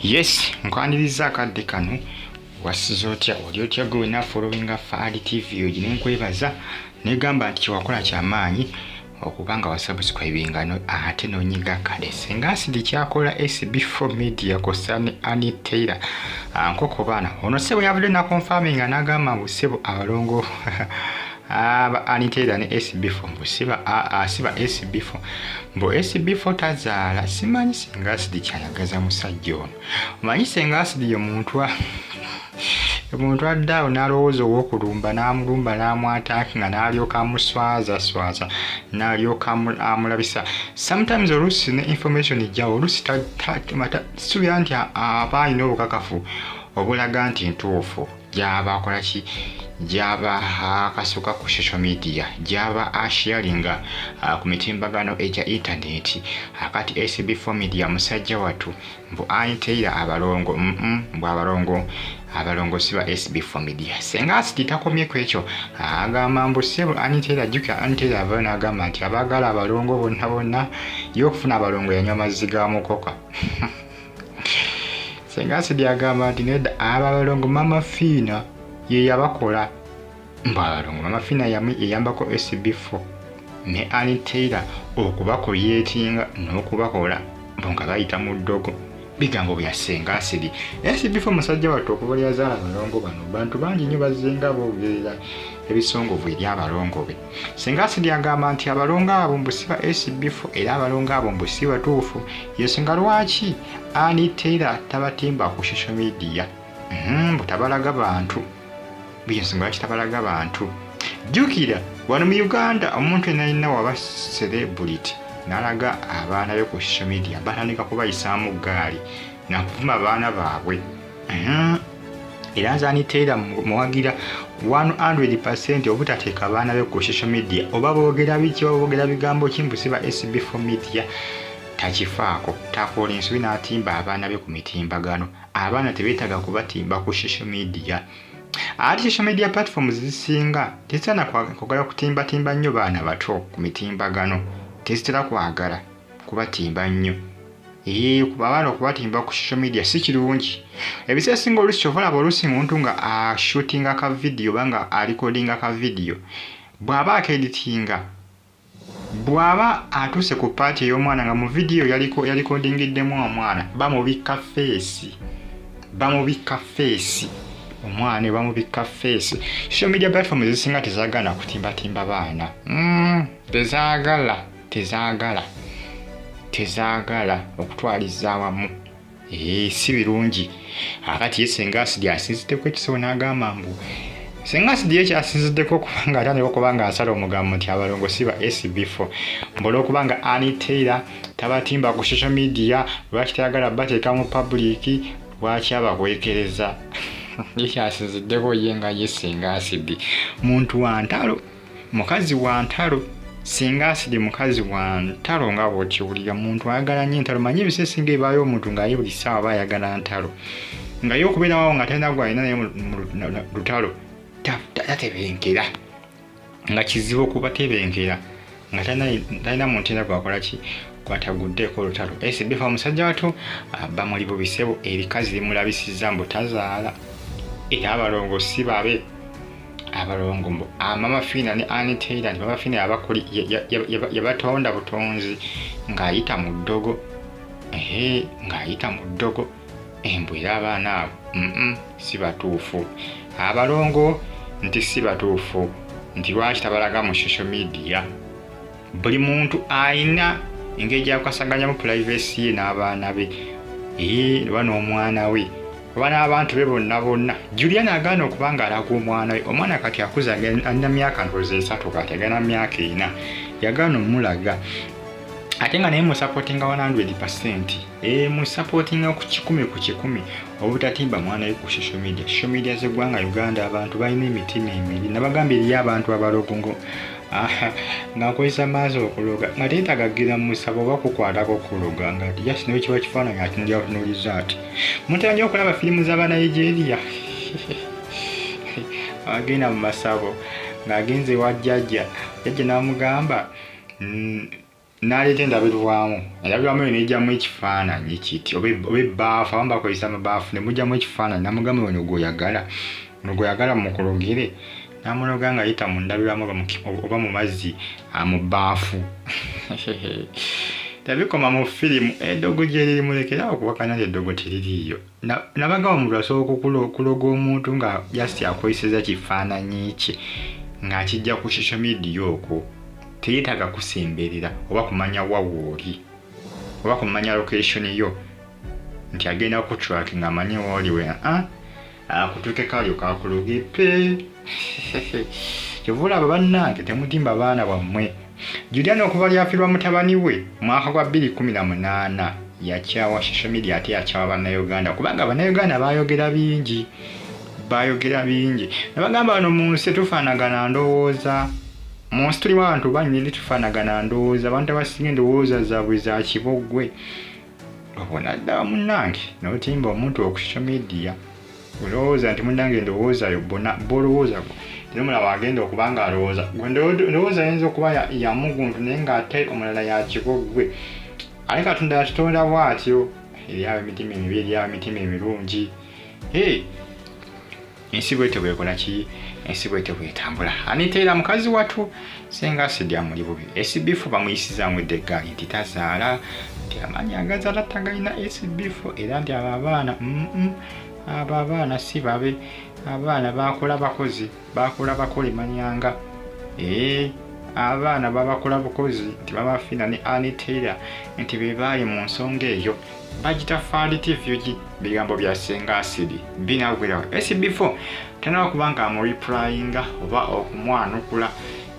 Yes, nkwaniriza akadde kano wasiza otya oli otya gwe na following Faali TV ogine nkwebaza negamba nti kyewakola kyamaanyi okubanga wasubscribinga no ate nonyiga kale singa sidi kyakola SB4 Media kosane Anitaira nkoko bana ono sebo yavule na confirming anagamba busebo abalongo aba Anitaira ne SB4 busiba asiba SB4 mbo SB4 tazaala simanyi singa sidi kyayagaza musajja ono manyi singa sidi yo omuntu addawo n'alowooza ow'okulumba n'amulumba n'amwataki nga n'alyoka amuswaza n'alyoka amulabisa sometimes oluusi ne information ejjawo oluusi suubira nti aba alina obukakafu obulaga nti ntuufu gy'aba akola ki gy'aba akasuka ku social media gy'aba asharinga ku mitimbagano egya internet akati SB4 Media musajja watu mbu Anitaira abalongo mbu abalongo siba SB4 Media senga sitakomye ku ekyo agamba mbu sebo Anitaira juka Anitaira abana agamba nti abagala abalongo bonna yokufuna abalongo yanywa Maziiga Goka senga sidi agamba nti nedda abalongo mama fina ye yabakola mbalongo mama fina yambako SB4 ne Anitaira okubakolyetinga n'okubakola bonga bayita mu ddogo bigambo bya senga sidi SB4 musajja watu okuba yazaala abalongo bano bantu bangi nnyo bazenga bogerera ebisongovu eri abalongo be senga sidi agamba nti abalongo abo mbusiba SB4 era abalongo abo mbusiba tuufu yesenga lwaki Anitaira tabatimba ku social media butabalaga bantu biyesenga kitabalaga bantu jukira wano mu Uganda omuntu yenna waba celebrity nalaga abaana be ku social media batandika kubayisaamu gaali nakuvuma abaana baabwe era nze Anitaira muwagira 100% obutateeka abaana be ku social media oba boogera biki boogera bigambo kimbusiba SB4 Media takifaako takola ensobi n'atimba abaana be ku mitimbagano abaana tebeetaga kubatimba ku social media ati social media platforms zisinga tesana kwagala kutimba nnyo baana bato ku mitimbagano tezitera kwagala kubatimba nnyo kubaana okubatimba ku social media si kirungi ebiseera singa oluusi kyovalaba oluusi omuntu nga ashootinga ka video banga arecordinga ka video bw'aba akeditinga bw'aba atuuse ku paati ey'omwana nga mu video yalikodingiddemu omwana bamubikka feesi omwana bamubikka feesi social media platforms zisinga tezaagala kutimbatimba baana tezaagala okutwaliza awamu si birungi akati yesenga sidi asinziddeko ekisobo n'agamba mbu senga sidi ekyasinziddeko kubanga atandika okubanga asala omugambo nti abalongo siba SB4 mbola okubanga Anitaira tabatimba ku social media lwaki tayagala bateeka mu public lwaki abakwekereza ekyasinziddeko ye nga yesenga sidi muntu wa ntalo mukazi wa ntalo singa sidi mukazi wa ntalo nga bw'okiwulira muntu ayagala nnyo entalo manyi ebiseera singa ebaayo omuntu ng'aye buli ssaawa aba ayagala ntalo nga ye okubeera wawo nga talina gwalina naye mu lutalo tatebenkera nga kizibu okubatebenkera nga talina muntu era gwakola ki gwataguddeeko olutalo SB4 musajja wato bamuli bubisebo ebikazi limulabisizza mbu tazaala era abalongo si babe abalongo mbu mama fina ne Anitaira ni mama fina yabatonda butonzi ng'ayita mu ddogo embwera abaana abo si batuufu abalongo nti si batuufu nti lwaki tabalaga mu social media buli muntu ayina engeri gyakasaganya mu privacy ye n'abaana be oba n'omwana we oba n'abantu be bonna Juliana agaana okubanga alaga omwana we omwana kati akuza alina myaka ndowooza 3 kati agana myaka 4 yagaana omulaga ate nga naye musupportinga 100% musupportinga ku 100 obutatimba mwana we ku social media z'eggwanga Uganda abantu balina emitima emibi nabagambye eriyo abantu abalogo nga nkozesa maaso okuloga nga teetagagira mu musabo oba kukwatako okuloga nga just nawe kiba kifaananyi atunulira kutunuliza ati mutera nnyo okulaba firimu z'Abanigeria agenda mu masabo ng'agenze wa jjajja n'amugamba n'aleeta endabirwamu eyo n'ejjamu ekifaananyi kiti oba ebbaafu abamu bakozesa amabaafu ne mujjamu ekifaananyi namugamba ono gw'oyagala mukulogere n'amuloga nga yita mu ndabirwamu oba mu mazzi mu bbaafu tabikoma mu firimu eddogo gye liri mulekera okuwakana nti eddogo teririiyo nabagamba omuntu asobola okuloga omuntu nga just akozeseza kifaananyi kye ng'akijja ku social media okwo teyeetaaga kusemberera oba kumanya wawooli oba kumanya location yo nti agenda ku track ng'amanyi wooliwe akutuuke kalyoka akuloge pe kyovula abo bannange temutimba baana bammwe. Juliana okuva lyafirwa mutabani we mwaka gwa 2018 yakyawa social media ate yakyawa bannayuganda kubanga bannayuganda bayogera bingi nabagamba bano mu nsi tufaanagana ndowooza mu nsi tulimu abantu bannyini tufaanagana ndowooza abantu abasinga endowooza zaabwe za kiboggwe obona ddala munnange n'otimba omuntu oku social media olowooza nti munnange endowooza yo bolowooza nomulaba agenda okuba nga alowooza ndowooza ayinza okuba yamuguntu naye ng'ate omulala yakiboggwe ate Katonda yakitonda bw'atyo eriawo emitima emibi eriawo emitima emirungi ensi bwete bwekola ki ensi bwete bwetambula aniteera mukazi watu senga sidya muli bubi esibifu bamuyisizaamu eddegaali nti tazaala nti amaanyi agazaala tagalina esibifu era nti abo abaana abo abaana si babe abaana bakola bakozi bakola bakola manyanga abaana babakola bukozi nti babafina ne aniteera nti bebaali mu nsonga eyo bagita falitifugi bigambo bya senga asidi binagwerawo SB4 tanawa kubanga amureplyinga oba okumwanukula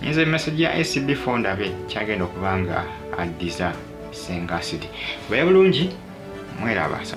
nyinza message ya SB4 ndabe kyagenda okubanga addiza senga asidi bwe bulungi mweraba.